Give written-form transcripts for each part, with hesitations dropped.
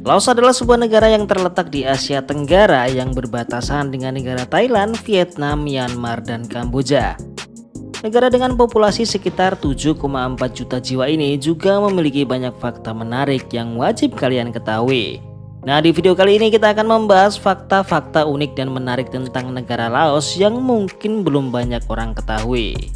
Laos adalah sebuah negara yang terletak di Asia Tenggara yang berbatasan dengan negara Thailand, Vietnam, Myanmar, dan Kamboja. Negara dengan populasi sekitar 7,4 juta jiwa ini juga memiliki banyak fakta menarik yang wajib kalian ketahui. Nah, di video kali ini kita akan membahas fakta-fakta unik dan menarik tentang negara Laos yang mungkin belum banyak orang ketahui.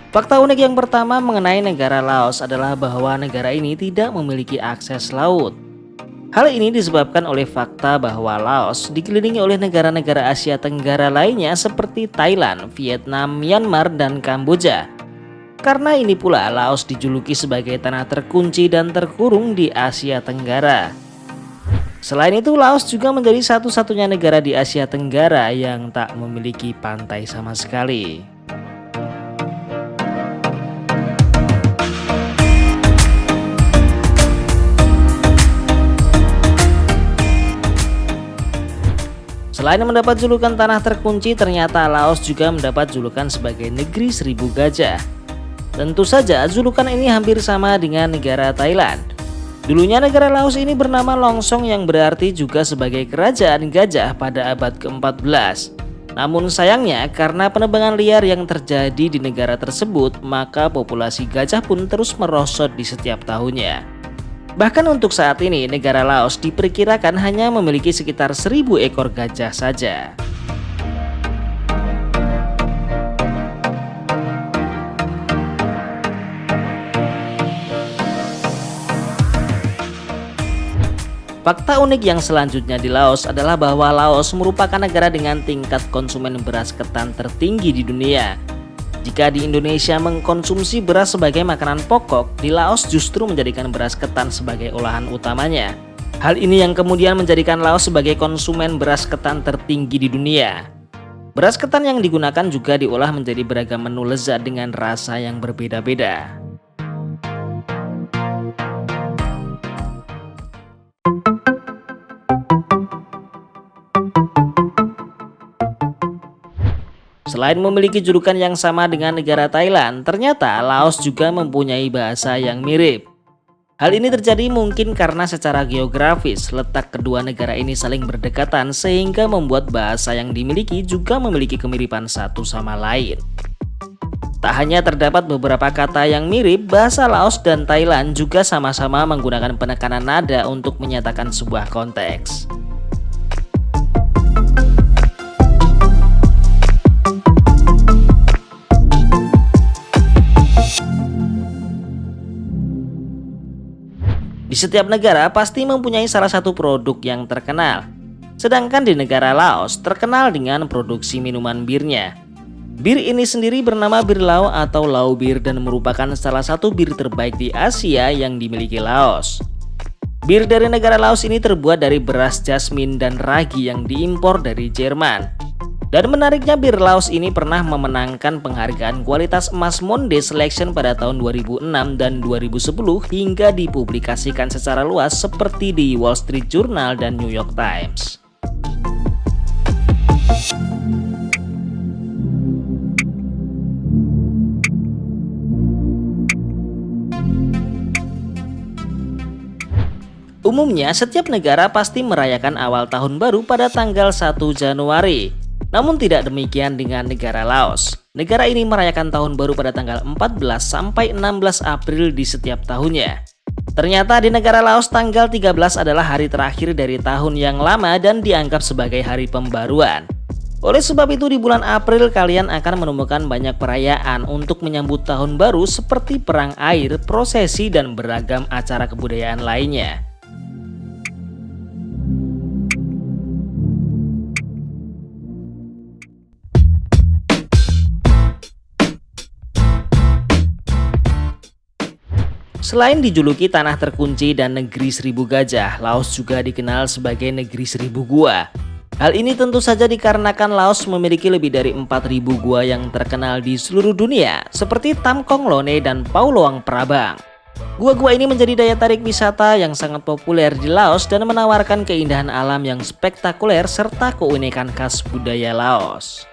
Fakta unik yang pertama mengenai negara Laos adalah bahwa negara ini tidak memiliki akses laut. Hal ini disebabkan oleh fakta bahwa Laos dikelilingi oleh negara-negara Asia Tenggara lainnya seperti Thailand, Vietnam, Myanmar, dan Kamboja. Karena ini pula Laos dijuluki sebagai tanah terkunci dan terkurung di Asia Tenggara. Selain itu, Laos juga menjadi satu-satunya negara di Asia Tenggara yang tak memiliki pantai sama sekali. Selain mendapat julukan tanah terkunci, ternyata Laos juga mendapat julukan sebagai negeri seribu gajah. Tentu saja julukan ini hampir sama dengan negara Thailand. Dulunya negara Laos ini bernama Longsong yang berarti juga sebagai kerajaan gajah pada abad ke-14. Namun sayangnya karena penebangan liar yang terjadi di negara tersebut, maka populasi gajah pun terus merosot di setiap tahunnya. Bahkan untuk saat ini, negara Laos diperkirakan hanya memiliki sekitar 1.000 ekor gajah saja. Fakta unik yang selanjutnya di Laos adalah bahwa Laos merupakan negara dengan tingkat konsumen beras ketan tertinggi di dunia. Jika di Indonesia mengkonsumsi beras sebagai makanan pokok, di Laos justru menjadikan beras ketan sebagai olahan utamanya. Hal ini yang kemudian menjadikan Laos sebagai konsumen beras ketan tertinggi di dunia. Beras ketan yang digunakan juga diolah menjadi beragam menu lezat dengan rasa yang berbeda-beda. Selain memiliki julukan yang sama dengan negara Thailand, ternyata Laos juga mempunyai bahasa yang mirip. Hal ini terjadi mungkin karena secara geografis letak kedua negara ini saling berdekatan sehingga membuat bahasa yang dimiliki juga memiliki kemiripan satu sama lain. Tak hanya terdapat beberapa kata yang mirip, bahasa Laos dan Thailand juga sama-sama menggunakan penekanan nada untuk menyatakan sebuah konteks. Di setiap negara pasti mempunyai salah satu produk yang terkenal. Sedangkan di negara Laos terkenal dengan produksi minuman birnya. Bir ini sendiri bernama bir Lao atau Lao Bir dan merupakan salah satu bir terbaik di Asia yang dimiliki Laos. Bir dari negara Laos ini terbuat dari beras jasmin dan ragi yang diimpor dari Jerman. Dan menariknya, bir Laos ini pernah memenangkan penghargaan kualitas emas Monde Selection pada tahun 2006 dan 2010 hingga dipublikasikan secara luas seperti di Wall Street Journal dan New York Times. Umumnya, setiap negara pasti merayakan awal tahun baru pada tanggal 1 Januari. Namun tidak demikian dengan negara Laos. Negara ini merayakan tahun baru pada tanggal 14 sampai 16 April di setiap tahunnya. Ternyata di negara Laos tanggal 13 adalah hari terakhir dari tahun yang lama dan dianggap sebagai hari pembaruan. Oleh sebab itu di bulan April kalian akan menemukan banyak perayaan untuk menyambut tahun baru seperti perang air, prosesi, dan beragam acara kebudayaan lainnya. Selain dijuluki tanah terkunci dan negeri seribu gajah, Laos juga dikenal sebagai negeri seribu gua. Hal ini tentu saja dikarenakan Laos memiliki lebih dari 4.000 gua yang terkenal di seluruh dunia, seperti Tam Kong Lone dan Pauloang Prabang. Gua-gua ini menjadi daya tarik wisata yang sangat populer di Laos dan menawarkan keindahan alam yang spektakuler serta keunikan khas budaya Laos.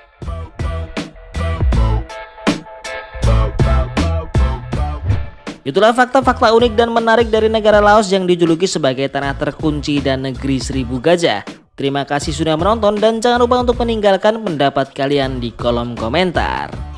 Itulah fakta-fakta unik dan menarik dari negara Laos yang dijuluki sebagai tanah terkunci dan negeri seribu gajah. Terima kasih sudah menonton dan jangan lupa untuk meninggalkan pendapat kalian di kolom komentar.